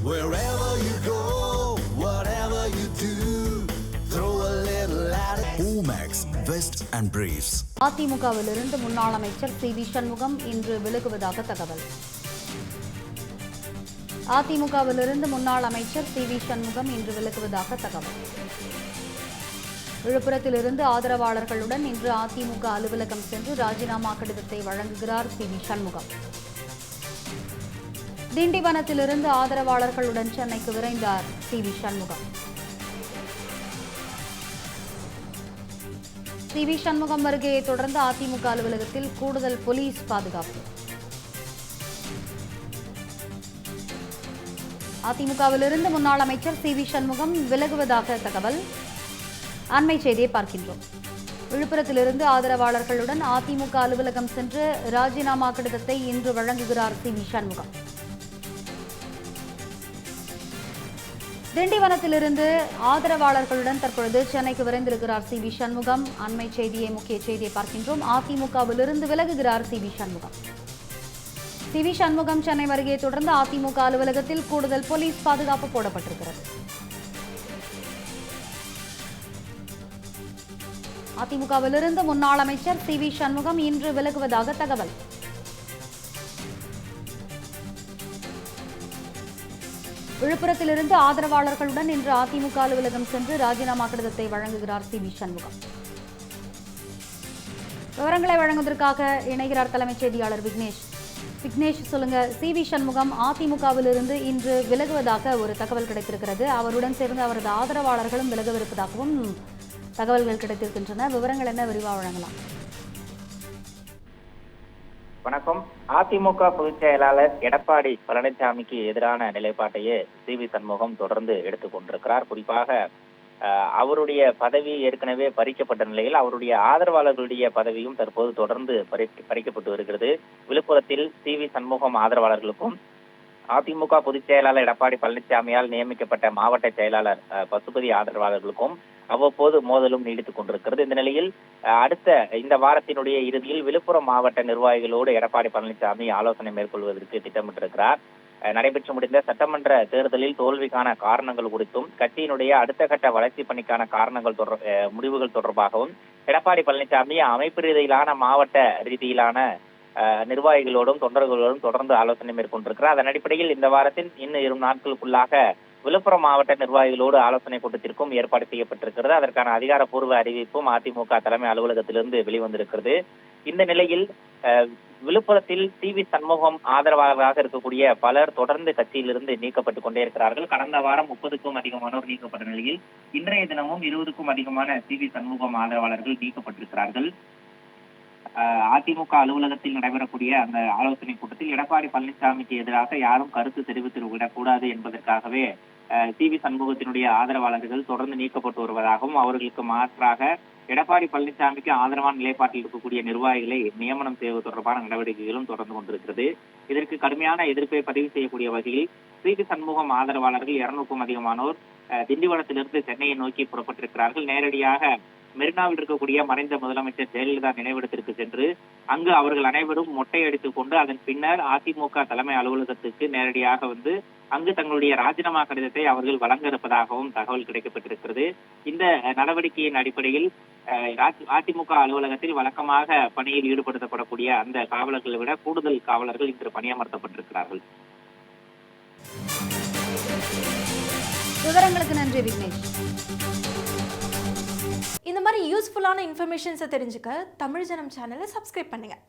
Wherever you go, whatever you do, throw a little at it. Omax, Vest and Briefs. அதிமுகவிலிருந்து முன்னாள் அமைச்சர் CV. Shanmugam இன்று விலகுவதாக தகவல். அதிமுகவிலிருந்து முன்னாள் அமைச்சர் சி.வி. சண்முகம் இன்று விலகுவதாக தகவல். விழுப்புரத்திலிருந்து ஆதரவாளர்களுடன் இன்று அதிமுக அலுவலகம் சென்று ராஜினாமா கடிதத்தை வழங்குகிறார் சி.வி. சண்முகம். திண்டிவனத்திலிருந்து ஆதரவாளர்களுடன் சென்னைக்கு விரைந்தார் சி.வி. சண்முகம். சி.வி. சண்முகம் வருகையை தொடர்ந்து அதிமுக அலுவலகத்தில் கூடுதல் போலீஸ் பாதுகாப்பு. அதிமுகவிலிருந்து முன்னாள் அமைச்சர் சி.வி. சண்முகம் விலகுவதாக தகவல். அண்மை செய்தியை பார்க்கின்றோம். விழுப்புரத்திலிருந்து ஆதரவாளர்களுடன் அதிமுக அலுவலகம் சென்று ராஜினாமா கடிதத்தை இன்று வழங்குகிறார் சி.வி. சண்முகம். திண்டிவனத்திலிருந்து ஆதரவாளர்களுடன் தற்பொழுது சென்னைக்கு விரைந்திருக்கிறார் சி.வி. சண்முகம். அண்மை செய்தியை முக்கிய செய்தியை பார்க்கின்றோம். அதிமுகவிலிருந்து விலகுகிறார் சி.வி. சண்முகம். சி.வி. சண்முகம் சென்னை வருகையை தொடர்ந்து அதிமுக அலுவலகத்தில் கூடுதல் போலீஸ் பாதுகாப்பு போடப்பட்டிருக்கிறது. அதிமுகவிலிருந்து முன்னாள் அமைச்சர் சி.வி. சண்முகம் இன்று விலகுவதாக தகவல். விழுப்புரத்திலிருந்து ஆதரவாளர்களுடன் இன்று அதிமுக அலுவலகம் சென்று ராஜினாமா கடிதத்தை வழங்குகிறார் சி.வி. சண்முகம். விவரங்களை வழங்குவதற்காக இணைகிறார் தலைமைச் செய்தியாளர் விக்னேஷ். விக்னேஷ், சொல்லுங்க. சி.வி. சண்முகம் அதிமுகவிலிருந்து இன்று விலகுவதாக ஒரு தகவல் கிடைத்திருக்கிறது. அவருடன் சேர்ந்து அவரது ஆதரவாளர்களும் விலகவிருப்பதாகவும் தகவல்கள் கிடைத்திருக்கின்றன. விவரங்கள் என்ன, விரிவாக வழங்கலாம்? வணக்கம். அதிமுக பொதுச் செயலாளர் எடப்பாடி பழனிசாமிக்கு எதிரான நிலைப்பாட்டையே சி.வி. சண்முகம் தொடர்ந்து எடுத்துக் கொண்டிருக்கிறார். குறிப்பாக அவருடைய பதவி ஏற்கனவே பறிக்கப்பட்ட நிலையில் அவருடைய ஆதரவாளர்களுடைய பதவியும் தற்போது தொடர்ந்து பறிக்கப்பட்டு வருகிறது. விழுப்புரத்தில் சி.வி. சண்முகம் ஆதரவாளர்களுக்கும் அதிமுக பொதுச் செயலாளர் எடப்பாடி பழனிசாமியால் நியமிக்கப்பட்ட மாவட்ட செயலாளர் பசுபதி ஆதரவாளர்களுக்கும் அவ்வப்போது மோதலும் நீடித்துக் கொண்டிருக்கிறது. இந்த நிலையில் அடுத்த இந்த வாரத்தினுடைய இறுதியில் விழுப்புரம் மாவட்ட நிர்வாகிகளோடு எடப்பாடி பழனிசாமி ஆலோசனை மேற்கொள்வதற்கு திட்டமிட்டிருக்கிறார். நடைபெற்று முடிந்த சட்டமன்ற தேர்தலில் தோல்விக்கான காரணங்கள் குறித்தும் கட்சியினுடைய அடுத்த கட்ட வளர்ச்சி பணிக்கான காரணங்கள் முடிவுகள் தொடர்பாகவும் எடப்பாடி பழனிசாமி அமைப்பு ரீதியிலான மாவட்ட ரீதியிலான நிர்வாகிகளோடும் தொண்டர்களோடும் தொடர்ந்து ஆலோசனை மேற்கொண்டிருக்கிறார். அதன் அடிப்படையில் இந்த வாரத்தில் இன்னும் 2 நாட்களுக்குள்ளாக விழுப்புரம் மாவட்ட நிர்வாகிகளோடு ஆலோசனை கூட்டத்திற்கும் ஏற்பாடு செய்யப்பட்டிருக்கிறது. அதற்கான அதிகாரப்பூர்வ அறிவிப்பும் அதிமுக தலைமை அலுவலகத்திலிருந்து வெளிவந்திருக்கிறது. இந்த நிலையில் விழுப்புரத்தில் சி.வி. சண்முகம் ஆதரவாளராக இருக்கக்கூடிய பலர் தொடர்ந்து கட்சியிலிருந்து நீக்கப்பட்டுக் கொண்டே இருக்கிறார்கள். கடந்த வாரம் 30க்கும் அதிகமானோர் நீக்கப்பட்ட நிலையில் இன்றைய தினமும் 20க்கும் அதிகமான சி.வி. சண்முகம் ஆதரவாளர்கள் நீக்கப்பட்டிருக்கிறார்கள். அதிமுக அலுவலகத்தில் நடைபெறக்கூடிய அந்த ஆலோசனை கூட்டத்தில் எடப்பாடி பழனிசாமிக்கு எதிராக யாரும் கருத்து தெரிவித்து விடக்கூடாது என்பதற்காகவே சி.வி. சண்முகத்தினுடைய ஆதரவாளர்கள் தொடர்ந்து நீக்கப்பட்டு வருவதாகவும் அவர்களுக்கு மாற்றாக எடப்பாடி பழனிசாமிக்கு ஆதரவான நிலைப்பாட்டில் இருக்கக்கூடிய நிர்வாகிகளை நியமனம் செய்வது தொடர்பான நடவடிக்கைகளும் தொடர்ந்து கொண்டிருக்கிறது. இதற்கு கடுமையான எதிர்ப்பை பதிவு செய்யக்கூடிய வகையில் சி.வி. சண்முகம் ஆதரவாளர்கள் 200க்கும் அதிகமானோர் திண்டிவனத்திலிருந்து சென்னையை நோக்கி புறப்பட்டிருக்கிறார்கள். நேரடியாக மெரினாவில் இருக்கக்கூடிய மறைந்த முதலமைச்சர் ஜெயலலிதா நினைவிடத்திற்கு சென்று அங்கு அவர்கள் அனைவரும் மொட்டை அடித்துக் கொண்டு அதன் பின்னர் அதிமுக தலைமை அலுவலகத்துக்கு நேரடியாக வந்து அங்கு தங்களுடைய ராஜினாமா கடிதத்தை அவர்கள் வழங்க இருப்பதாகவும் தகவல் கிடைக்கப்பட்டிருக்கிறது. இந்த நடவடிக்கையின் அடிப்படையில் அதிமுக அலுவலகத்தில் வழக்கமாக பணியில் ஈடுபடுத்தப்படக்கூடிய அந்த காவலர்களை விட கூடுதல் காவலர்கள் இன்று பணியமர்த்தப்பட்டிருக்கிறார்கள். விவரங்களுக்கு நன்றி விக்னேஷ். இந்த மாதிரி யூஸ்ஃபுல்லான இன்ஃபர்மேஷன்ஸை தெரிஞ்சுக்க தமிழ் ஜனம் சேனலை சப்ஸ்கிரைப் பண்ணுங்க.